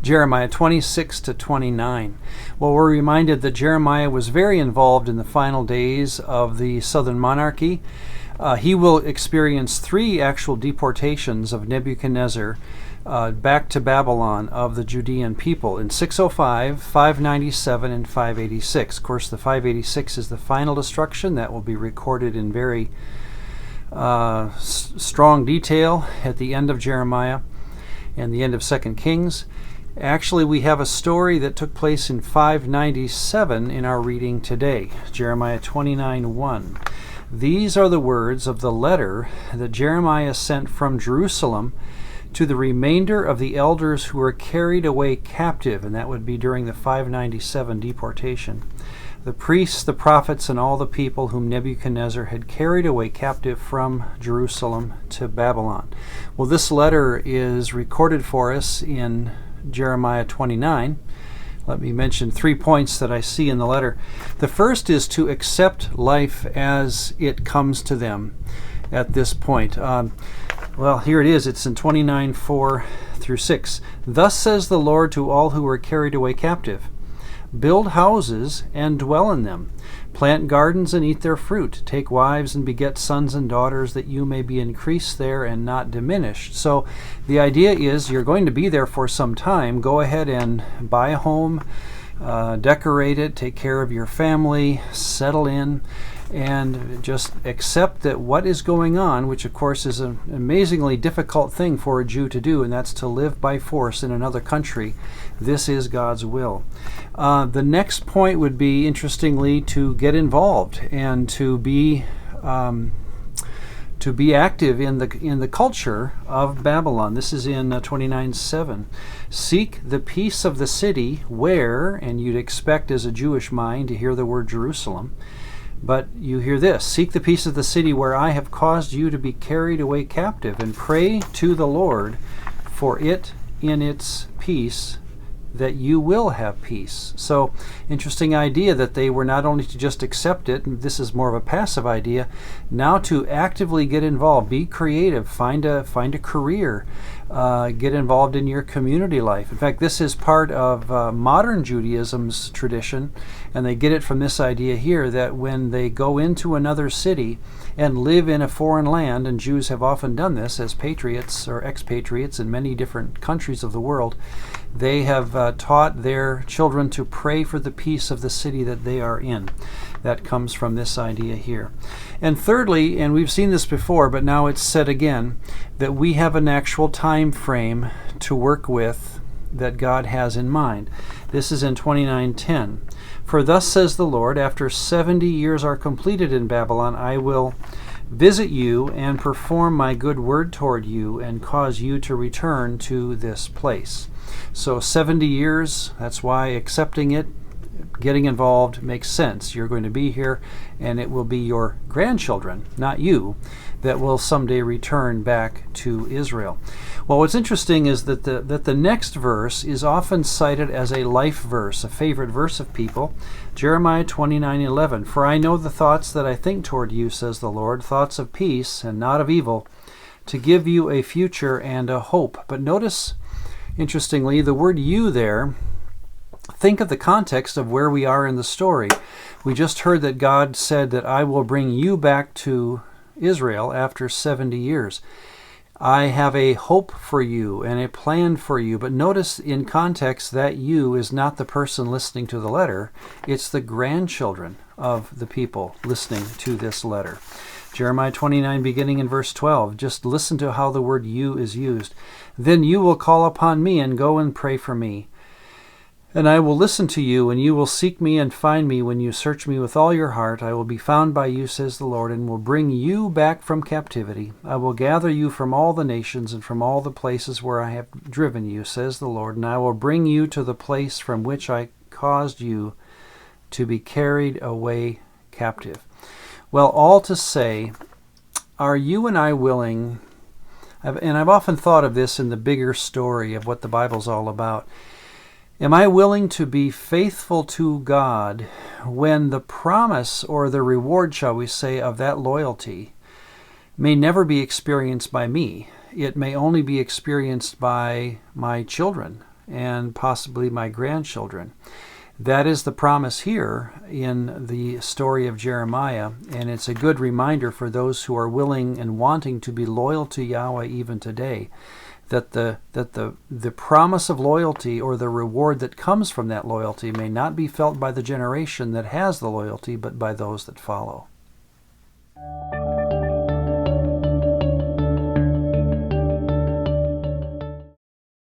Jeremiah 26 to 29. Well, we're reminded that Jeremiah was very involved in the final days of the southern monarchy. He will experience 3 actual deportations of Nebuchadnezzar back to Babylon of the Judean people in 605, 597, and 586. Of course, the 586 is the final destruction. That will be recorded in very strong detail at the end of Jeremiah and the end of 2 Kings. Actually, we have a story that took place in 597 in our reading today, Jeremiah 29:1. These are the words of the letter that Jeremiah sent from Jerusalem to the remainder of the elders who were carried away captive, and that would be during the 597 deportation. The priests, the prophets, and all the people whom Nebuchadnezzar had carried away captive from Jerusalem to Babylon. Well, this letter is recorded for us in Jeremiah 29. Let me mention 3 points that I see in the letter. The first is to accept life as it comes to them at this point. Well, here it is. It's in 29:4 through 6. Thus says the Lord to all who were carried away captive, build houses and dwell in them. Plant gardens and eat their fruit. Take wives and beget sons and daughters, that you may be increased there and not diminished. So the idea is you're going to be there for some time. Go ahead and buy a home, decorate it, take care of your family, settle in, and just accept that what is going on, which of course is an amazingly difficult thing for a Jew to do, and that's to live by force in another country. This is God's will. The next point would be, interestingly, to get involved and to be active in the culture of Babylon. This is in 29:7. Seek the peace of the city where, and you'd expect as a Jewish mind to hear the word Jerusalem, but you hear this: seek the peace of the city where I have caused you to be carried away captive, and pray to the Lord for it in its peace, that you will have peace. So, interesting idea that they were not only to just accept it, and this is more of a passive idea, now to actively get involved, be creative, find a career, get involved in your community life. In fact, this is part of modern Judaism's tradition, and they get it from this idea here that when they go into another city and live in a foreign land, and Jews have often done this as patriots or expatriates in many different countries of the world, they have taught their children to pray for the peace of the city that they are in. That comes from this idea here. And thirdly, and we've seen this before, but now it's said again, that we have an actual time frame to work with that God has in mind. This is in 29:10. For thus says the Lord, after 70 years are completed in Babylon, I will visit you and perform my good word toward you and cause you to return to this place. So 70 years, that's why accepting it, getting involved makes sense. You're going to be here, and it will be your grandchildren, not you, that will someday return back to Israel. Well, what's interesting is that the next verse is often cited as a life verse, a favorite verse of people. Jeremiah 29:11. For I know the thoughts that I think toward you, says the Lord, thoughts of peace and not of evil, to give you a future and a hope. But notice, interestingly, the word you there, think of the context of where we are in the story. We just heard that God said that I will bring you back to Israel after 70 years. I have a hope for you and a plan for you. But notice in context that you is not the person listening to the letter. It's the grandchildren of the people listening to this letter. Jeremiah 29, beginning in verse 12. Just listen to how the word you is used. Then you will call upon me and go and pray for me. And I will listen to you, and you will seek me and find me when you search me with all your heart. I will be found by you, says the Lord, and will bring you back from captivity. I will gather you from all the nations and from all the places where I have driven you, says the Lord, and I will bring you to the place from which I caused you to be carried away captive. Well, all to say, are you and I willing, and I've often thought of this in the bigger story of what the Bible's all about, am I willing to be faithful to God when the promise or the reward, shall we say, of that loyalty may never be experienced by me? It may only be experienced by my children and possibly my grandchildren. That is the promise here in the story of Jeremiah, and it's a good reminder for those who are willing and wanting to be loyal to Yahweh even today, that the promise of loyalty or the reward that comes from that loyalty may not be felt by the generation that has the loyalty, but by those that follow.